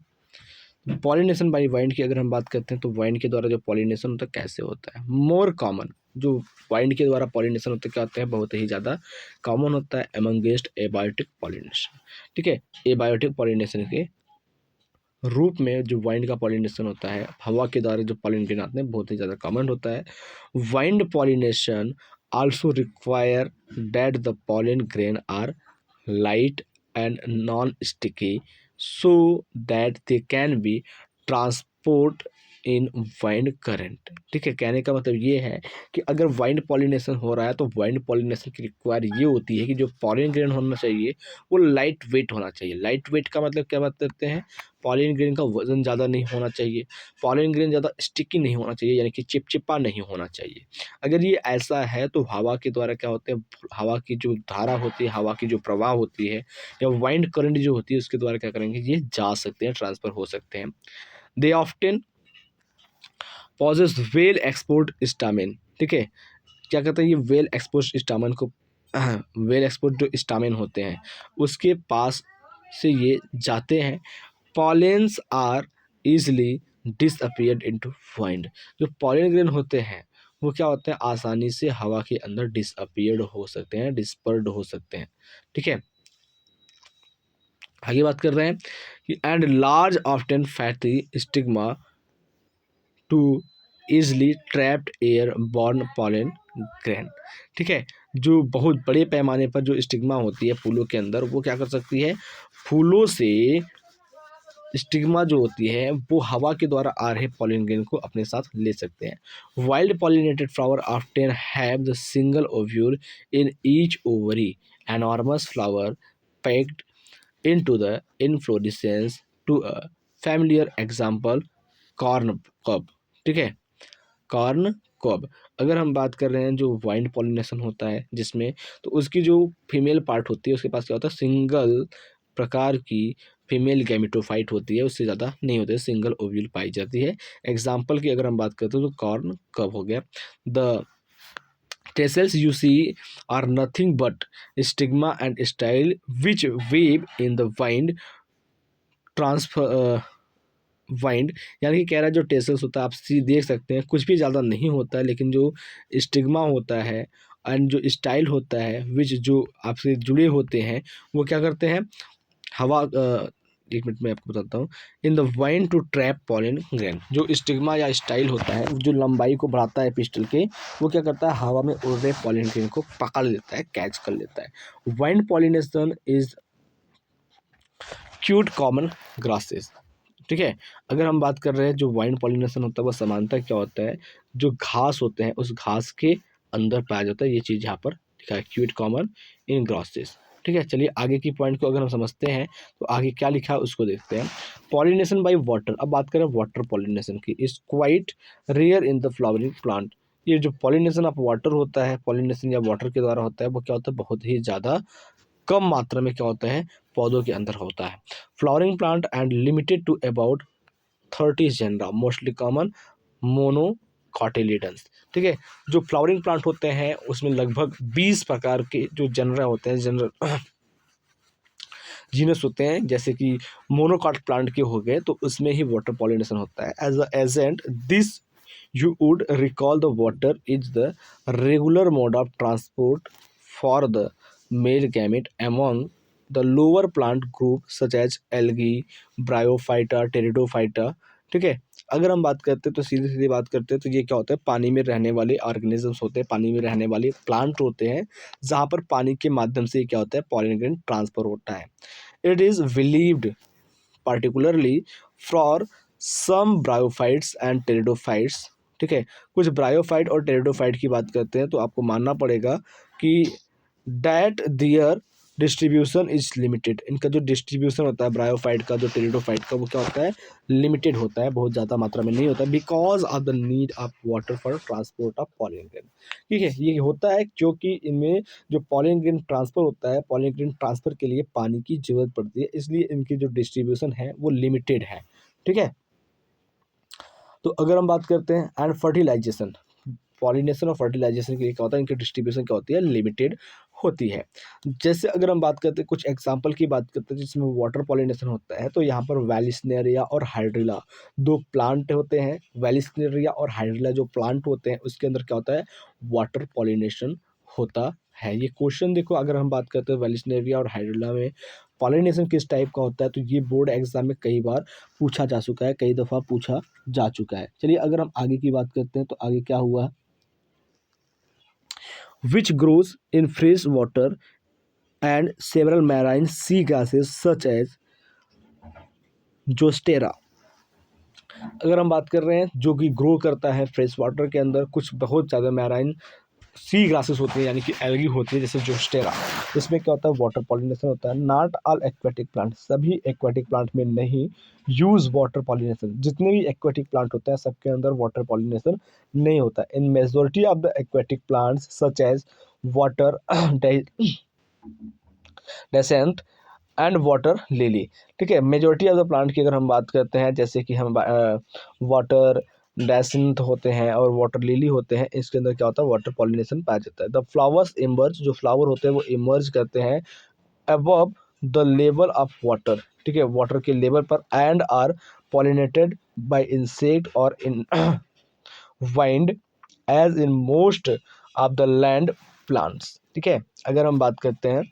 पॉलिनेशन बाय वाइंड की अगर हम बात करते हैं तो वाइंड के द्वारा जो पॉलिनेशन होता है कैसे होता है, मोर कॉमन, जो वाइंड के द्वारा पॉलिनेशन होता है क्या होता है, बहुत ही ज़्यादा कॉमन होता है एमंगेस्ट एबायोटिक पॉलिनेशन। ठीक है, एबायोटिक पॉलिनेशन के रूप में जो वाइंड का पॉलिनेशन होता है, हवा के द्वारा जो पॉलिनेशन आते हैं, बहुत ही ज़्यादा कॉमन होता है। Wind pollination also require that the pollen grain are light and non sticky so that they can be transport in wind current. ठीक है, कहने का मतलब ये है कि अगर वाइंड पॉलिनेशन हो रहा है तो वाइंड पॉलिनेशन की रिक्वायर ये होती है कि जो पॉलन ग्रेन होना चाहिए वो लाइट वेट होना चाहिए। लाइट वेट का मतलब क्या बात करते हैं, पॉलन ग्रेन का वजन ज़्यादा नहीं होना चाहिए, पॉलन ग्रेन ज़्यादा स्टिकी नहीं होना चाहिए, यानी कि चिपचिपा नहीं होना चाहिए। अगर ये ऐसा है तो हवा के द्वारा क्या होते हैं, हवा की जो धारा होती है, हवा की जो प्रवाह होती है या वाइंड करंट जो होती है उसके द्वारा क्या करेंगे, ये जा सकते हैं, ट्रांसफ़र हो सकते हैं। They often possess well exposed stamen. ठीक है, क्या कहते हैं, ये वेल एक्सपोर्ट स्टामिन को वेल एक्सपोर्ट जो स्टामिन होते हैं उसके पास से ये जाते हैं। Pollens are easily disappeared into wind. जो पॉलन ग्रेन होते हैं वो क्या होते हैं, आसानी से हवा के अंदर डिसअपियर्ड हो सकते हैं, डिस्पर्ड हो सकते हैं। ठीक है, आगे बात कर रहे हैं कि and large often feathery stigma to easily trapped airborne pollen grain। ठीक है, जो बहुत बड़े पैमाने पर जो स्टिग्मा होती है फूलों के अंदर, वो क्या कर सकती है, फूलों से स्टिग्मा जो होती है वो हवा के द्वारा आ रहे पॉलिन ग्रेन को अपने साथ ले सकते हैं। Wind pollinated flower often have the single ovule in each ovary, enormous flower packed into the inflorescence to a familiar example corn cob. ठीक है, कॉर्न कॉब। अगर हम बात कर रहे हैं जो वाइल्ड पॉलिनेशन होता है जिसमें, तो उसकी जो फीमेल पार्ट होती है उसके पास क्या होता है, सिंगल प्रकार की फीमेल गैमेटोफाइट होती है, उससे ज़्यादा नहीं होते, सिंगल ओव्यूल पाई जाती है। एग्जाम्पल की अगर हम बात करते हैं तो कॉर्न कब हो गया। The tassels you see are nothing but stigma and style which wave in the wind transfer wind, यानी कि कह रहा है जो टेसल्स होता है आप देख सकते हैं कुछ भी ज़्यादा नहीं होता है, लेकिन जो स्टिग्मा होता है एंड जो स्टाइल होता है विच जो आपसे जुड़े होते हैं वो क्या करते हैं, हवा एक मिनट में आपको बताता हूँ। In the wind to trap pollen grain, जो स्टिग्मा या स्टाइल होता है जो लंबाई को बढ़ाता है पिस्टल के, वो क्या करता है, हवा में उड़ रहे पॉलन ग्रेन को पकड़ लेता है, कैच कर लेता है। Wind pollination is cute common grasses. ठीक है, अगर हम बात कर रहे हैं जो वाइंड पॉलिनेशन होता है वो समानता क्या होता है, जो घास होते हैं उस घास के अंदर पाया जाता है, ये चीज़ यहाँ पर लिखा है, क्यूट कॉमन इन ग्रासेस। ठीक है, चलिए आगे की पॉइंट को अगर हम समझते हैं तो आगे क्या लिखा है उसको देखते हैं। पॉलिनेशन बाय वाटर, अब बात करें वाटर पॉलिनेशन की, is quite rare in the flowering plant. ये जो पॉलिनेशन ऑफ वाटर होता है, पॉलिनेशन या वाटर के द्वारा होता है, वो क्या होता है, बहुत ही ज़्यादा कम मात्रा में क्या होता है, पौधों के अंदर होता है। Flowering plant and limited to about 30 genera mostly common monocotyledons. ठीक है, जो फ्लावरिंग प्लांट होते हैं उसमें लगभग 20 प्रकार के जो जनरा होते हैं, जनरल जीनस होते हैं, जैसे कि मोनोकॉट प्लांट के हो गए तो उसमें ही वाटर पॉलिनेशन होता है। As a agent this you would recall the water is the regular mode of transport for the male gamete among the lower plant group such as algae, bryophyta, pteridophyta। ठीक है, अगर हम बात करते हैं तो सीधी सीधी बात करते हैं तो ये क्या होता है, पानी में रहने वाले ऑर्गेनिजम्स होते हैं, पानी में रहने वाले प्लांट होते हैं, जहाँ पर पानी के माध्यम से क्या होता है, पॉलन ग्रेन ट्रांसफर होता है। It is believed particularly for some bryophytes and pteridophytes। ठीक है, कुछ ब्रायोफाइट और टेरिडोफाइट की बात करते हैं तो आपको मानना पड़ेगा कि that their distribution is limited, इनका जो डिस्ट्रीब्यूशन होता है ब्रायोफाइट का, जो टेरिडोफाइट का, वो क्या होता है, लिमिटेड होता है, बहुत ज़्यादा मात्रा में नहीं होता, because of the need of water for transport of pollen grain. ठीक है, ये होता है क्योंकि इनमें जो पॉलन ग्रेन ट्रांसफर होता है, पॉलन ग्रेन ट्रांसफर के लिए पानी की जरूरत पड़ती है, इसलिए इनकी जो डिस्ट्रीब्यूशन है वो लिमिटेड है। ठीक है, तो अगर हम बात करते हैं एंड फर्टिलाइजेशन, पॉलिनेशन और फर्टिलाइजेशन के लिए क्या होता है, इनकी डिस्ट्रीब्यूशन क्या होती है, लिमिटेड होती है। जैसे अगर हम बात करते हैं कुछ एग्जांपल की बात करते हैं जिसमें वाटर पॉलिनेशन होता है, तो यहाँ पर वेलिस्नेरिया और हाइड्रिला दो प्लांट होते हैं। वेलिस्नेरिया और हाइड्रिला जो प्लांट होते हैं उसके अंदर क्या होता है, वाटर पॉलिनेशन होता है। ये क्वेश्चन देखो, अगर हम बात करते हैं वेलिस्नेरिया और हाइड्रिला में पॉलिनेशन किस टाइप का होता है, तो ये बोर्ड एग्जाम में कई बार पूछा जा चुका है, कई दफ़ा पूछा जा चुका है। चलिए अगर हम आगे की बात करते हैं तो आगे क्या हुआ, which grows in fresh water and several marine sea grasses such as Zostera. अगर हम बात कर रहे हैं जो कि ग्रो करता है फ्रेश वाटर के अंदर, कुछ बहुत ज़्यादा मैराइन सी ग्रासेस होती हैं, यानी कि एल्गी होती है, जैसे जोस्टेरा। इसमें क्या होता है, वाटर पॉलिनेशन होता है। नॉट ऑल एक्वेटिक प्लांट, सभी एक्वेटिक प्लांट में नहीं यूज़ वाटर पॉलिनेशन। जितने भी एक्वेटिक प्लांट होते हैं सबके अंदर वाटर पॉलिनेशन नहीं होता। In majority of the aquatic plants such as water hyacinth and water lily. ठीक है, मेजोरिटी ऑफ द प्लांट की अगर हम बात करते हैं, जैसे कि हम वाटर डेसेंट होते हैं और वाटर लिली होते हैं, इसके अंदर क्या होता है, वाटर पॉलिनेशन पाया जाता है। द फ्लावर्स इमर्ज, जो फ्लावर होते हैं वो इमर्ज करते हैं above the level of water. ठीक है, वाटर के लेवल पर, and are pollinated by insect और in wind as in most of the land plants. ठीक है, अगर हम बात करते हैं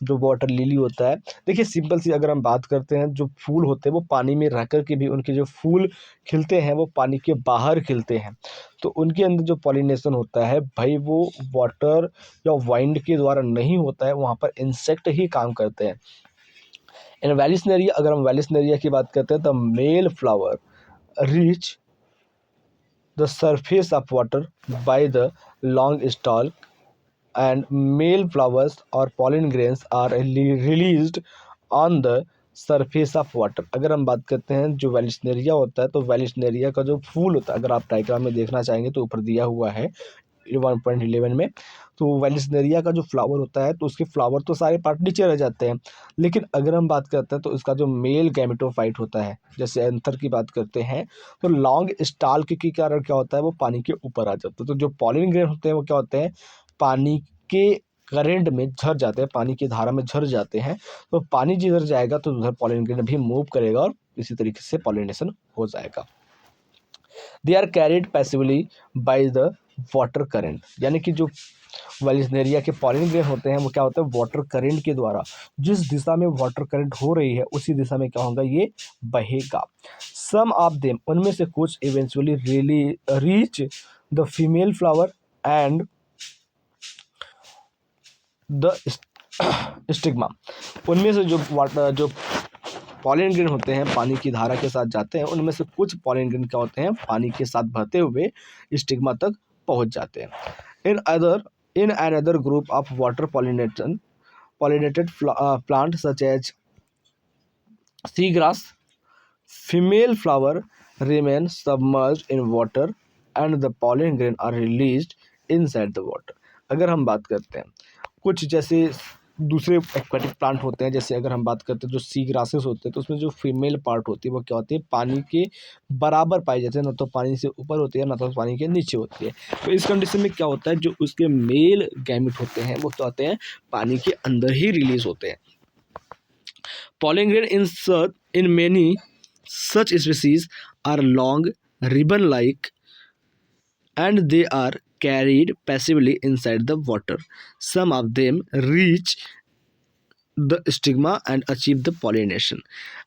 जो वाटर लिली होता है, देखिए सिंपल सी अगर हम बात करते हैं, जो फूल होते हैं वो पानी में रह कर के भी उनके जो फूल खिलते हैं वो पानी के बाहर खिलते हैं। तो उनके अंदर जो पॉलिनेशन होता है भाई वो वाटर या वाइंड के द्वारा नहीं होता है, वहाँ पर इंसेक्ट ही काम करते हैं। इन वेलिसनेरिया, अगर हम वेलिसनेरिया की बात करते हैं, the male flower reach the surface of water by the long stalk and male flowers or pollen grains are released on the surface of water। अगर हम बात करते हैं जो वेलिसनेरिया होता है, तो वेलिसनेरिया का जो फूल होता है, अगर आप डायग्राम में देखना चाहेंगे तो ऊपर दिया हुआ है 1.11 में। तो वेलिसनेरिया का जो फ्लावर होता है तो उसके फ्लावर तो सारे पार्ट नीचे रह जाते हैं, लेकिन अगर हम बात करते हैं तो इसका जो मेल गैमेटोफाइट होता है, जैसे एंथर की बात करते हैं, तो लॉन्ग स्टाल्क के कारण क्या होता है वो पानी के ऊपर आ जाता है। तो जो पॉलिन ग्रेन होते हैं वो क्या होते हैं, पानी के करंट में झर जाते हैं, पानी की धारा में झर जाते हैं। तो पानी जिधर जाएगा तो उधर पॉलिन ग्रेन भी मूव करेगा और इसी तरीके से पॉलिनेशन हो जाएगा। They are carried passively by the water current, यानी कि जो वेलिसनेरिया के पॉलिन ग्रेन होते हैं वो क्या होता है, वाटर करंट के द्वारा जिस दिशा में वाटर करंट हो रही है उसी दिशा में क्या होगा, ये बहेगा। सम ऑफ देम, उनमें से कुछ eventually really reach the female flower and the stigma. उनमें से जो वाटर जो पॉलिन ग्रेन होते हैं पानी की धारा के साथ जाते हैं, उनमें से कुछ पॉलिन ग्रेन क्या होते हैं, पानी के साथ बहते हुए स्टिग्मा तक पहुंच जाते हैं। In another group of water pollinated plant such as seagrass, female flower remain submerged in water and the pollen grain are released inside the water। अगर हम बात करते हैं कुछ जैसे दूसरे एक्वेटिक प्लांट होते हैं, जैसे अगर हम बात करते हैं जो सी ग्रासेस होते हैं, तो उसमें जो फीमेल पार्ट होती है वो क्या होती है, पानी के बराबर पाई जाती है, ना तो पानी से ऊपर होती है ना तो पानी के नीचे होती है। तो इस कंडीशन में क्या होता है, जो उसके मेल गैमेट होते हैं वो क्या होते हैं, पानी के अंदर ही रिलीज होते हैं। Pollen grain in many such species are long, ribbon-like, and they are carried passively inside the water. Some of them reach the stigma and achieve the pollination.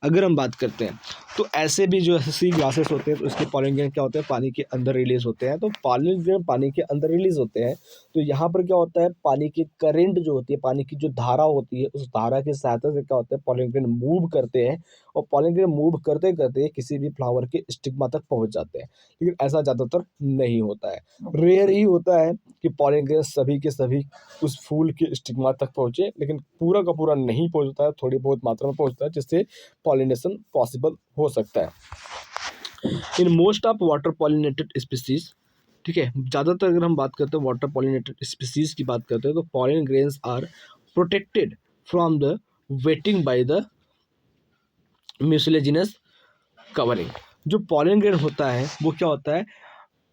अगर हम बात करते हैं तो ऐसे भी जो सी ग्लासेस होते हैं तो उसके पॉलिन ग्रेन क्या होते हैं, पानी के अंदर रिलीज होते हैं। तो पॉलिन ग्रेन पानी के अंदर रिलीज होते हैं, तो यहाँ पर क्या होता है, पानी की करंट जो होती है, पानी की जो धारा होती है, उस धारा की सहायता से क्या होता है, पॉलिन ग्रेन मूव करते हैं और पॉलिन ग्रेन मूव करते करते किसी भी फ्लावर के स्टिग्मा तक पहुँच जाते हैं। लेकिन ऐसा ज़्यादातर नहीं होता है, रेयर ही होता है कि पॉलिन ग्रेन सभी के सभी उस फूल के स्टिग्मा तक पहुँचे, लेकिन पूरा का पूरा नहीं पहुँचता है, थोड़ी बहुत मात्रा में पहुँचता है जिससे पॉलिनेशन पॉसिबल हो सकता है। इन most of water pollinated species, ठीक है, ज़्यादातर अगर हम बात करते हैं वाटर पॉलिनेटेड स्पीसीज की बात करते हैं तो pollen grains are protected from the wetting by the mucilaginous covering. जो पॉलिन ग्रेन होता है वो क्या होता है,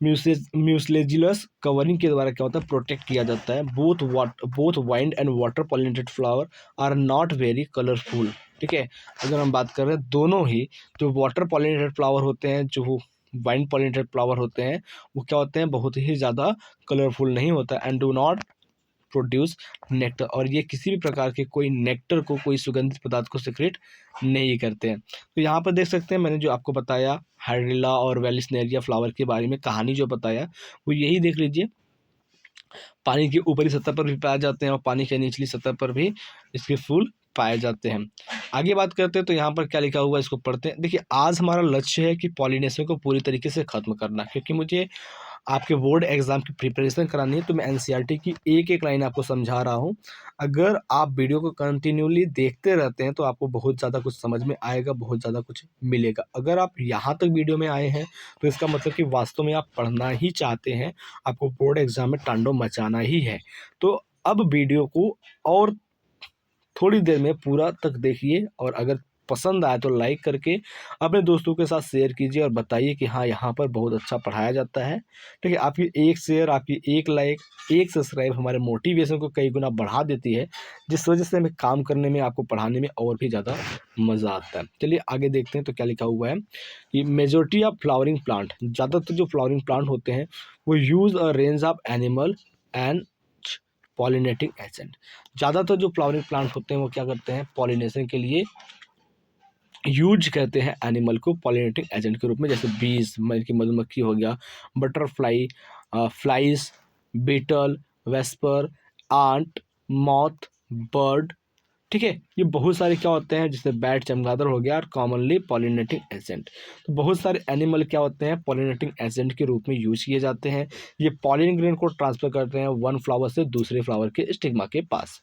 म्यूसिलेजिनस कवरिंग के द्वारा क्या होता है, प्रोटेक्ट किया जाता है। Both wind and water pollinated flower are not very colourful, ठीक है। अगर हम बात कर रहे हैं दोनों ही, जो वाटर पॉलिनेटेड फ्लावर होते हैं, जो वाइंड पॉलिनेटेड फ्लावर होते हैं, वो क्या होते हैं, बहुत ही ज़्यादा कलरफुल नहीं होता and do not produce nectar, और ये किसी भी प्रकार के कोई नेक्टर को, कोई सुगंधित पदार्थ को सिक्रेट नहीं करते हैं। तो यहाँ पर देख सकते हैं मैंने जो आपको बताया हाइड्रिला और वेलिसनेरिया फ्लावर के बारे में कहानी जो बताया वो यही देख लीजिए, पानी की ऊपरी सतह पर भी पाए जाते हैं और पानी की निचली सतह पर भी इसके फूल पाए जाते हैं। आगे बात करते हैं तो यहाँ पर क्या लिखा हुआ है इसको पढ़ते हैं। देखिए आज हमारा लक्ष्य है कि पॉलिनेशन को पूरी तरीके से ख़त्म करना, क्योंकि मुझे आपके बोर्ड एग्ज़ाम की प्रिपरेशन करानी है, तो मैं एनसीईआरटी की एक एक लाइन आपको समझा रहा हूँ। अगर आप वीडियो को कंटिन्यूली देखते रहते हैं तो आपको बहुत ज़्यादा कुछ समझ में आएगा, बहुत ज़्यादा कुछ मिलेगा। अगर आप यहाँ तक वीडियो में आए हैं तो इसका मतलब कि वास्तव में आप पढ़ना ही चाहते हैं, आपको बोर्ड एग्ज़ाम में तांडव मचाना ही है। तो अब वीडियो को और थोड़ी देर में पूरा तक देखिए, और अगर पसंद आए तो लाइक करके अपने दोस्तों के साथ शेयर कीजिए और बताइए कि हाँ यहाँ पर बहुत अच्छा पढ़ाया जाता है, ठीक है। आपकी एक शेयर, आपकी एक लाइक, एक सब्सक्राइब हमारे मोटिवेशन को कई गुना बढ़ा देती है, जिस वजह से हमें काम करने में, आपको पढ़ाने में और भी ज़्यादा मज़ा आता है। चलिए आगे देखते हैं तो क्या लिखा हुआ है कि मेजॉरिटी ऑफ फ्लावरिंग प्लांट, ज़्यादातर जो फ्लावरिंग प्लांट होते हैं वो use a range of animal and pollinating agent. ज़्यादातर जो फ्लावरिंग प्लांट होते हैं वो क्या करते हैं, पॉलिनेशन के लिए यूज करते हैं एनिमल को पॉलिनेटिंग एजेंट के रूप में, जैसे बीज मतलब कि मधुमक्खी हो गया, butterfly, flies, beetle, wasps, ant, moth, bird. ठीक है, ये बहुत सारे क्या होते हैं, जैसे बैट, चमगादड़ हो गया, और कॉमनली पॉलिनेटिंग एजेंट। तो बहुत सारे एनिमल क्या होते हैं, पॉलिनेटिंग एजेंट के रूप में यूज किए जाते हैं। ये पॉलिन ग्रेन को ट्रांसफर करते हैं वन फ्लावर से दूसरे फ्लावर के स्टिग्मा के पास।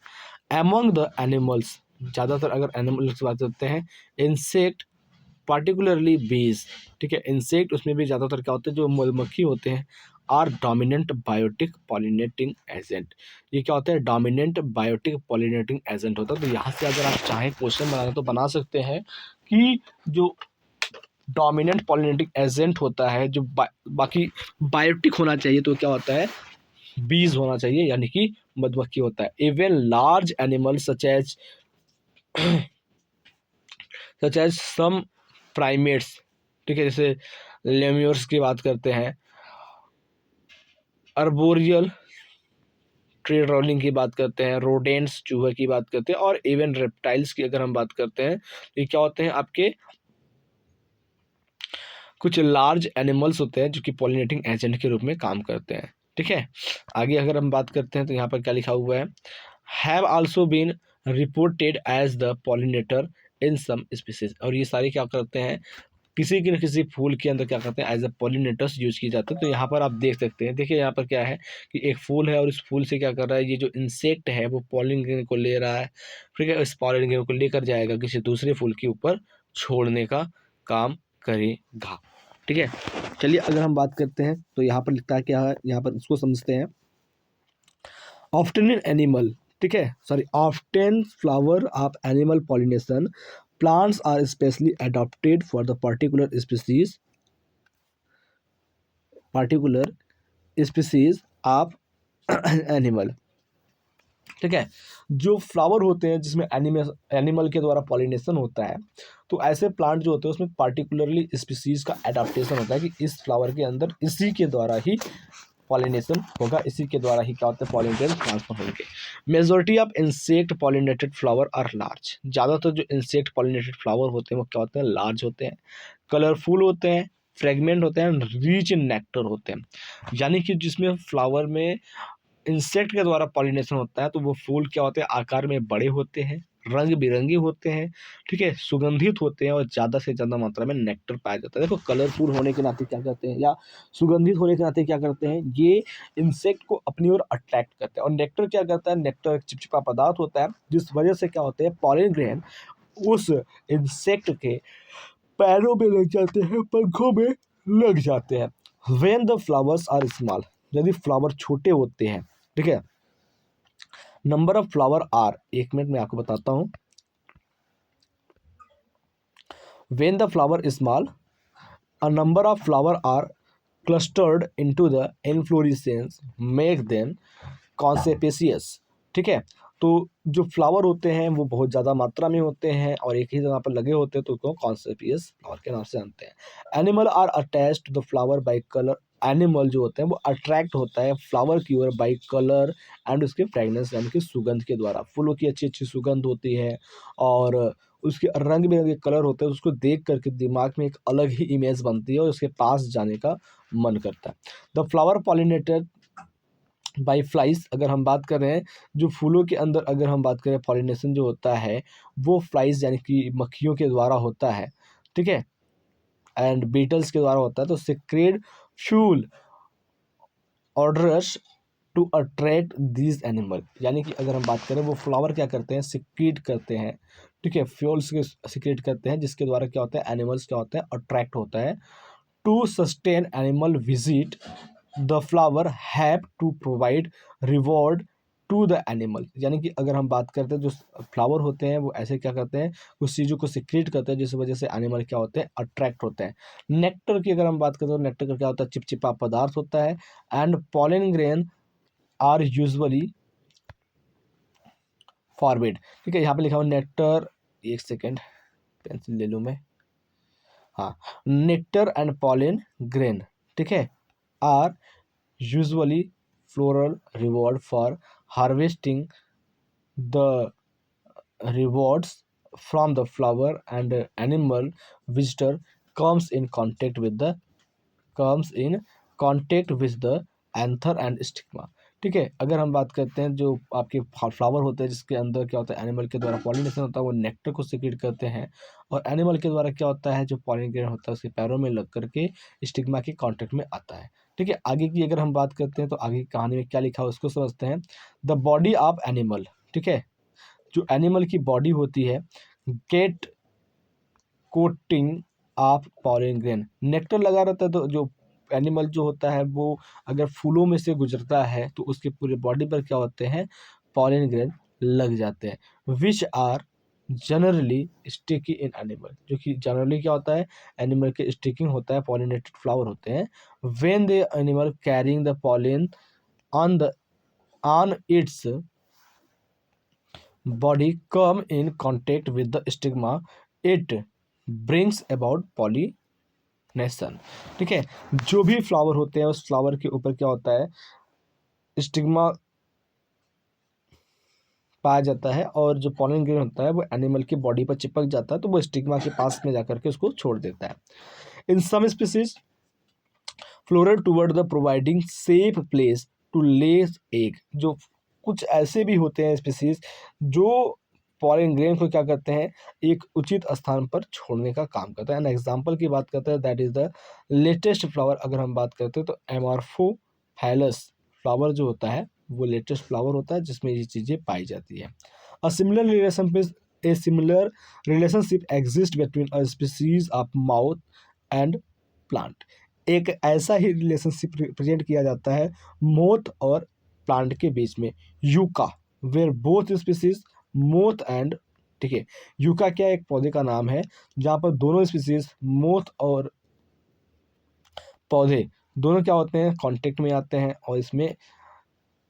एमॉन्ग द एनिमल्स, ज़्यादातर अगर एनिमल्स की बात करते हैं, इंसेक्ट, पार्टिकुलरली बीज। ठीक है, इंसेक्ट उसमें भी ज़्यादातर क्या होते हैं, जो मधुमक्खी होते हैं, are dominant biotic pollinating agent. ये क्या होता है, डोमिनेंट बायोटिक पॉलिनेटिंग एजेंट होता है। तो यहाँ से अगर आप चाहें क्वेश्चन बनाना तो बना सकते हैं कि जो डोमिनेंट पॉलिनेटिंग एजेंट होता है, जो बाकी बायोटिक होना चाहिए, तो क्या होता है, बीज होना चाहिए, यानी कि मधुमक्खी होता है। Even large animal such as some primates, ठीक है, जैसे लेम्यूर्स की बात करते हैं, अर्बोरियल ट्री रोलिंग की बात करते हैं, रोडेंट्स चूहे की बात करते हैं, और इवन रेप्टाइल्स की अगर हम बात करते हैं, तो ये क्या होते हैं, आपके कुछ लार्ज एनिमल्स होते हैं जो कि पॉलिनेटिंग एजेंट के रूप में काम करते हैं। ठीक है, आगे अगर हम बात करते हैं तो यहाँ पर क्या लिखा हुआ है, have also been reported as the pollinator in some species. और ये सारे क्या करते हैं, किसी न किसी फूल के अंदर क्या करते हैं, एज अ पॉलिनेटर्स यूज किए जाते हैं। तो यहाँ पर आप देख सकते हैं, देखिए यहाँ पर क्या है कि एक फूल है और इस फूल से क्या कर रहा है, ये जो इंसेक्ट है वो पॉलिन ग्रेन को ले रहा है, ठीक है, इस पॉलिन ग्रेन को लेकर जाएगा किसी दूसरे फूल के ऊपर छोड़ने का काम करेगा। ठीक है, चलिए अगर हम बात करते हैं तो यहाँ पर लिखता है क्या है, यहाँ पर इसको समझते हैं। ऑफ्टन इन एनिमल, ठीक है, sorry, often flower of animal pollination plants are specially adapted for the particular species of animal. ठीक है, जो फ्लावर होते हैं जिसमें एनिमल के द्वारा पॉलिनेशन होता है, तो ऐसे प्लांट जो होते हैं उसमें पार्टिकुलरली स्पीसीज का एडाप्टेशन होता है कि इस फ्लावर के अंदर इसी के द्वारा ही पॉलिनेशन होगा, इसी के द्वारा ही क्या होता है, पॉलिनेटेड ट्रांसफर होंगे। Majority of insect pollinated flower are large. ज़्यादातर जो इंसेक्ट पॉलिनेटेड फ्लावर होते हैं वो क्या होते हैं, लार्ज होते हैं, कलरफुल होते हैं, फ्रेगमेंट होते हैं, रिच इन नेक्टर होते हैं। यानी कि जिसमें फ्लावर में इंसेक्ट के द्वारा पॉलिनेशन होता है तो वो फूल क्या होते हैं, आकार में बड़े होते हैं, रंग बिरंगे होते हैं, ठीक है, सुगंधित होते हैं, और ज़्यादा से ज़्यादा मात्रा में नेक्टर पाया जाता है। देखो, कलरफुल होने के नाते क्या करते हैं, या सुगंधित होने के नाते क्या करते हैं, ये इंसेक्ट को अपनी ओर अट्रैक्ट करते हैं। और नेक्टर क्या करता है, नेक्टर एक चिपचिपा पदार्थ होता है, जिस वजह से क्या होते हैं, पॉलिन ग्रेन उस इंसेक्ट के पैरों में लग जाते हैं, पंखों में लग जाते हैं। When the flowers are small, यदि फ्लावर छोटे होते हैं, ठीक है, नंबर ऑफ फ्लावर आर, एक मिनट में आपको बताता हूं। When the flower is small, a number of flower are clustered into the inflorescence make them conspicuous. ठीक है, तो जो फ्लावर होते हैं वो बहुत ज़्यादा मात्रा में होते हैं और एक ही जगह पर लगे होते हैं, तो उसको कॉन्सेपियस फ्लावर के नाम से जानते हैं। Animal are attached to the flower by colour. Animal जो होते हैं वो अट्रैक्ट होता है फ्लावर की ओर बाय कलर एंड उसके फ्रेगनेंस, यानी कि सुगंध के द्वारा। फूलों की अच्छी अच्छी सुगंध होती है और उसके रंग बिरंगे कलर होते हैं, उसको देख करके दिमाग में एक अलग ही इमेज बनती है और उसके पास जाने का मन करता है। The flower pollinated by flies, अगर हम बात कर रहे हैं, जो फूलों के अंदर अगर हम बात करें पॉलिनेशन जो होता है वो फ्लाइज यानी कि मक्खियों के द्वारा होता है, ठीक है, एंड बीटल्स के द्वारा होता है। तो secrete foul odours to attract these animal, यानी कि अगर हम बात करें वो फ्लावर क्या करते हैं, सिक्रीट करते हैं, ठीक है, फ्यूल्स के सिक्रेट करते हैं, जिसके द्वारा क्या होता है, एनिमल्स क्या होता है, अट्रैक्ट होता है। To sustain animal visit the flower have to provide reward to the animal, यानी कि अगर हम बात करते हैं जो फ्लावर होते हैं वो ऐसे क्या करते हैं, कुछ चीज़ों को सिक्रेट करते हैं जिस वजह से एनिमल क्या होते हैं, अट्रैक्ट होते हैं। नेक्टर की अगर हम बात करें तो नेक्टर का क्या होता है, चिपचिपा पदार्थ होता है। And pollen grain are usually forbid, ठीक है, यहाँ पे लिखा हुआ नेक्टर, एक सेकेंड पेंसिल ले लूँ मैं, हाँ, नेक्टर एंड पॉलन ग्रेन, ठीक है, are usually floral reward for harvesting the rewards from the flower and animal visitor comes in contact with the anther and stigma. ठीक है, अगर हम बात करते हैं जो आपके फ्लावर होते हैं जिसके अंदर क्या होता है एनिमल के द्वारा पॉलिनेशन होता है, वो नेक्टर को सीक्रेट करते हैं, और एनिमल के द्वारा क्या होता है जो पॉलिन ग्रेन होता है उसके पैरों में लग करके स्टिग्मा के कांटेक्ट में आता है। ठीक है, आगे की अगर हम बात करते हैं तो आगे की कहानी में क्या लिखा है उसको समझते हैं। द बॉडी ऑफ एनिमल, ठीक है, जो एनिमल की बॉडी होती है get coating of pollen grain, nectar लगा रहता है, तो जो एनिमल जो होता है वो अगर फूलों में से गुजरता है तो उसके पूरे बॉडी पर क्या होते हैं पॉलन ग्रेन लग जाते हैं, which are generally sticky in animal, जो कि जनरली क्या होता है एनिमल के स्टिकिंग होता है, पॉलिनेटेड फ्लावर होते हैं। When the animal carrying the pollen on it's body come in contact with the stigma, it brings about pollination। ठीक है, जो भी फ्लावर होते हैं उस फ्लावर के ऊपर क्या होता है स्टिग्मा पाया जाता है, और जो पॉलन ग्रेन होता है वो एनिमल की बॉडी पर चिपक जाता है, तो वो स्टिग्मा के पास में जाकर के उसको छोड़ देता है। In some species floral toward the providing safe place to lay egg, जो कुछ ऐसे भी होते हैं स्पीसीज जो पॉलन ग्रेन को क्या करते हैं एक उचित स्थान पर छोड़ने का काम करता है। एन एग्जाम्पल की बात करते हैं that is the latest flower, अगर हम बात करते हैं तो एमॉर्फोफैलस फ्लावर जो होता है वो लेटेस्ट फ्लावर होता है जिसमें ये चीज़ें पाई जाती है। A similar relationship exist between a species of moth and plant, एक ऐसा ही रिलेशनशिप प्रेजेंट किया जाता है मोथ और प्लांट के बीच में, yucca, where both species moth and, ठीक है, यूका क्या एक पौधे का नाम है जहाँ पर दोनों स्पीसीज मोथ और पौधे दोनों क्या होते हैं कांटेक्ट में आते हैं, और इसमें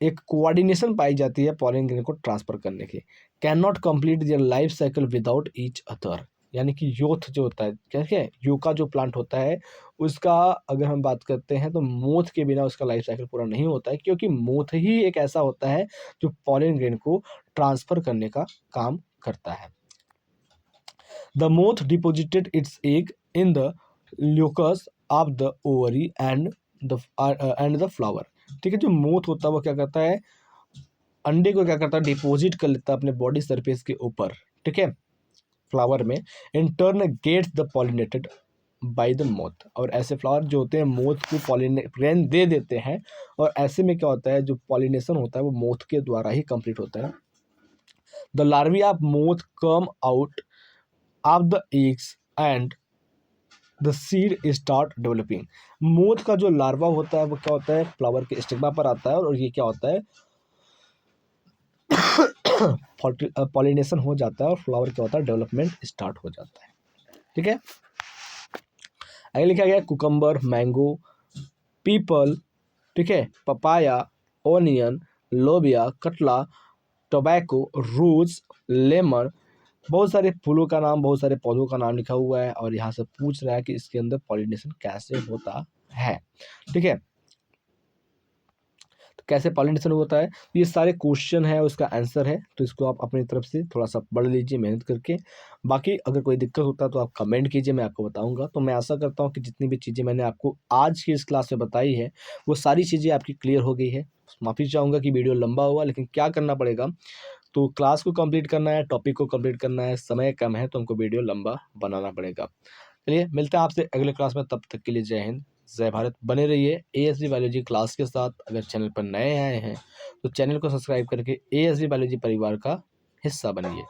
एक कोऑर्डिनेशन पाई जाती है पॉलन ग्रेन को ट्रांसफर करने की। Can not complete their life cycle without each other, यानी कि यूथ जो होता है क्या है यूका जो प्लांट होता है उसका अगर हम बात करते हैं तो मोथ के बिना उसका लाइफ साइकिल पूरा नहीं होता है, क्योंकि मोथ ही एक ऐसा होता है जो पॉलन ग्रेन को ट्रांसफर करने का काम करता है। The moth deposited it's egg in the Lucas of the ovary and the flower. ठीक है, जो मोथ होता है वो क्या करता है अंडे को क्या करता है डिपॉजिट कर लेता है अपने बॉडी सरफेस के ऊपर, ठीक है, फ्लावर में, in turn gets the pollinated by the moth, और ऐसे फ्लावर जो होते हैं मोथ को पॉलिनेशन दे देते हैं, और ऐसे में क्या होता है जो पॉलिनेशन होता है वो मोथ के द्वारा ही कंप्लीट होता है। The larvae of moth come out of the eggs and the seed start developing, moth का जो लार्वा होता है वो क्या होता है फ्लावर के स्टिग्मा पर आता है, और ये क्या होता है पॉलिनेशन हो जाता है और फ्लावर क्या होता है डेवलपमेंट स्टार्ट हो जाता है। ठीक है, आगे लिखा गया कुकम्बर, मैंगो, पीपल, ठीक है, पपाया, ओनियन, लोबिया, कटला, टोबैको, रोज, लेमन, बहुत सारे फूलों का नाम बहुत सारे पौधों का नाम लिखा हुआ है, और यहाँ से पूछ रहा है कि इसके अंदर पॉलिनेशन कैसे होता है। ठीक है, तो कैसे पॉलिनेशन होता है ये सारे क्वेश्चन है उसका आंसर है, तो इसको आप अपनी तरफ से थोड़ा सा पढ़ लीजिए मेहनत करके। बाकी अगर कोई दिक्कत होता है तो आप कमेंट कीजिए, मैं आपको बताऊंगा। तो मैं आशा करता हूँ कि जितनी भी चीज़ें मैंने आपको आज की इस क्लास में बताई है वो सारी चीज़ें आपकी क्लियर हो गई है। माफ़ी चाहूँगा कि वीडियो लंबा हुआ, लेकिन क्या करना पड़ेगा, तो क्लास को कंप्लीट करना है, टॉपिक को कंप्लीट करना है, समय कम है तो हमको वीडियो लंबा बनाना पड़ेगा। चलिए मिलते हैं आपसे अगले क्लास में, तब तक के लिए जय हिंद जय भारत। बने रहिए एएसबी बायोलॉजी क्लास के साथ। अगर चैनल पर नए आए हैं तो चैनल को सब्सक्राइब करके एएसबी बायोलॉजी परिवार का हिस्सा बनिए।